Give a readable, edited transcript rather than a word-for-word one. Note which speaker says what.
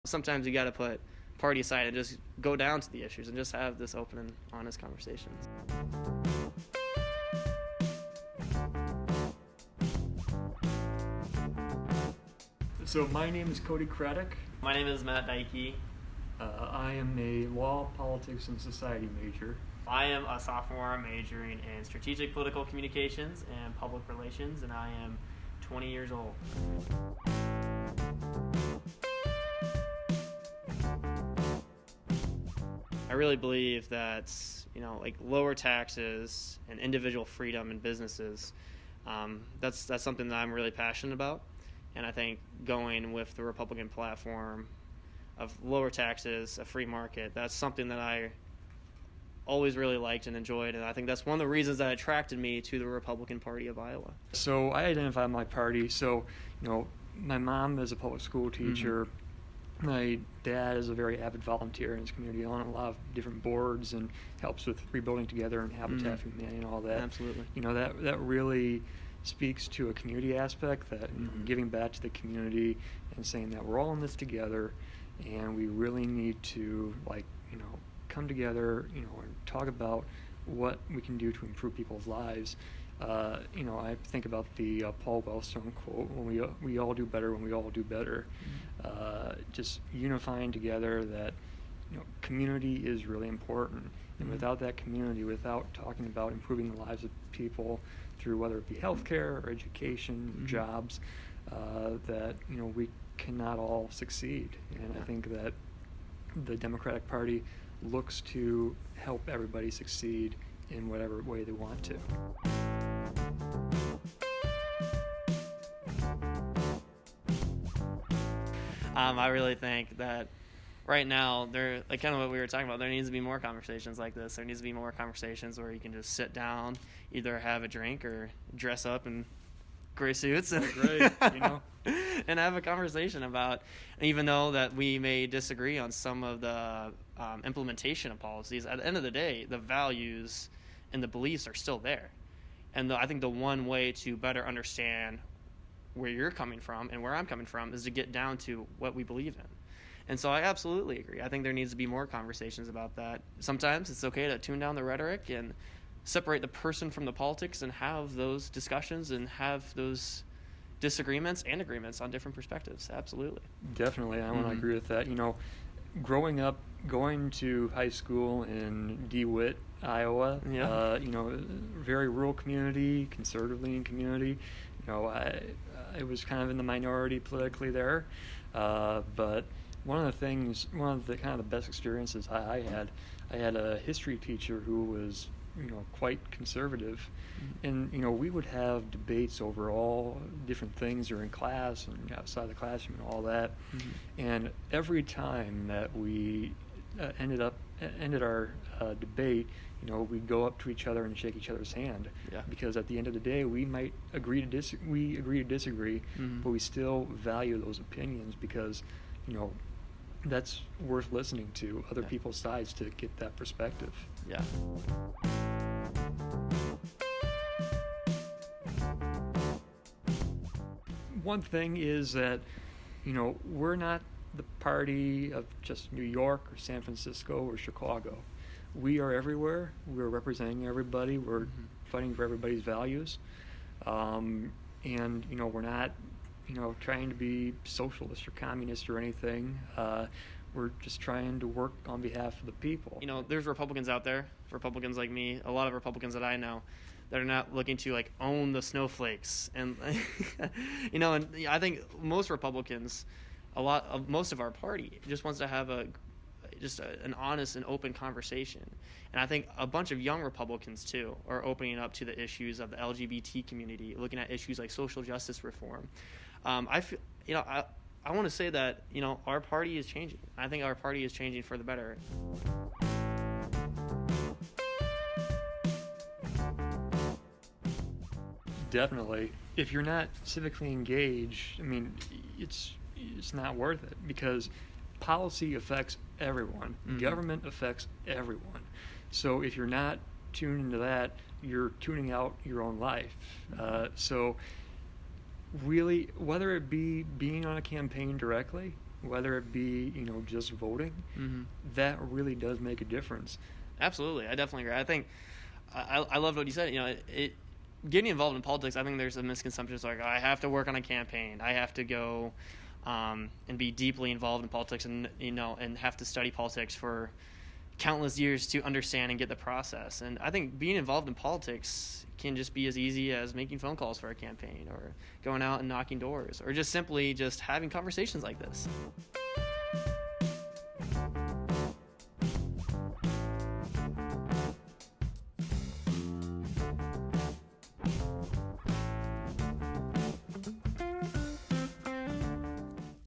Speaker 1: Sometimes you got to put party aside and just go down to the issues and just have this open and honest conversations.
Speaker 2: So my name is Kody Craddick.
Speaker 1: My name is Matt Deike.
Speaker 2: I am a law, politics, and society major.
Speaker 1: I am a sophomore majoring in strategic political communications and public relations, and I am 20 years old. I really believe that, like lower taxes and individual freedom in businesses, that's something that I'm really passionate about. And I think going with the Republican platform of lower taxes, a free market, that's something that I always really liked and enjoyed. And I think that's one of the reasons that attracted me to the Republican Party of Iowa.
Speaker 2: So I identify my party. So, my mom is a public school teacher. Mm-hmm. My dad is a very avid volunteer in his community on a lot of different boards and helps with Rebuilding Together and Habitat for Humanity and all that.
Speaker 1: Absolutely.
Speaker 2: That really speaks to a community aspect, that giving back to the community and saying that we're all in this together, and we really need to come together and talk about what we can do to improve people's lives. I think about the Paul Wellstone quote, when we all do better when we all do better. Just unifying together that community is really important, and without that community, without talking about improving the lives of people through whether it be healthcare or education, jobs, that we cannot all succeed. And I think that the Democratic Party looks to help everybody succeed in whatever way they want to.
Speaker 1: I really think that right now, there, like kind of what we were talking about, there needs to be more conversations like this. There needs to be more conversations where you can just sit down, either have a drink or dress up in gray suits and, and have a conversation about, even though that we may disagree on some of the implementation of policies, at the end of the day, the values and the beliefs are still there. And I think the one way to better understand where you're coming from and where I'm coming from is to get down to what we believe in. And so I absolutely agree. I think there needs to be more conversations about that. Sometimes it's okay to tune down the rhetoric and separate the person from the politics and have those discussions and have those disagreements and agreements on different perspectives. Absolutely.
Speaker 2: Definitely. I want to agree with that. Growing up, going to high school in DeWitt, Iowa, very rural community, conservative leaning community. I was kind of in the minority politically there, but one of the kind of the best experiences I had a history teacher who was quite conservative, and we would have debates over all different things during class and outside the classroom and all that, and every time that we ended our debate, we'd go up to each other and shake each other's hand, because at the end of the day we might agree to disagree, but we still value those opinions, because that's worth listening to other people's sides to get that perspective.
Speaker 1: Yeah.
Speaker 2: One thing is that, we're not the party of just New York or San Francisco or Chicago. We are everywhere. We're representing everybody. We're fighting for everybody's values. And, we're not, trying to be socialist or communist or anything. We're just trying to work on behalf of the people.
Speaker 1: There's Republicans out there, Republicans like me, a lot of Republicans that I know, that are not looking to own the snowflakes. And, and I think most Republicans, most of our party just wants to have an honest and open conversation. And I think a bunch of young Republicans too are opening up to the issues of the LGBT community, looking at issues like social justice reform. I feel, I want to say that, our party is changing. I think our party is changing for the better.
Speaker 2: Definitely. If you're not civically engaged, it's not worth it, because policy affects everyone. Government affects everyone. So if you're not tuned into that, you're tuning out your own life. So really, whether it be being on a campaign directly whether it be, just voting, that really does make a difference.
Speaker 1: Absolutely. I definitely agree. I think I loved what you said. Getting involved in politics, I think there's a misconception. It's like, I have to work on a campaign. I have to go and be deeply involved in politics and have to study politics for countless years to understand and get the process. And I think being involved in politics can just be as easy as making phone calls for a campaign or going out and knocking doors or just simply just having conversations like this.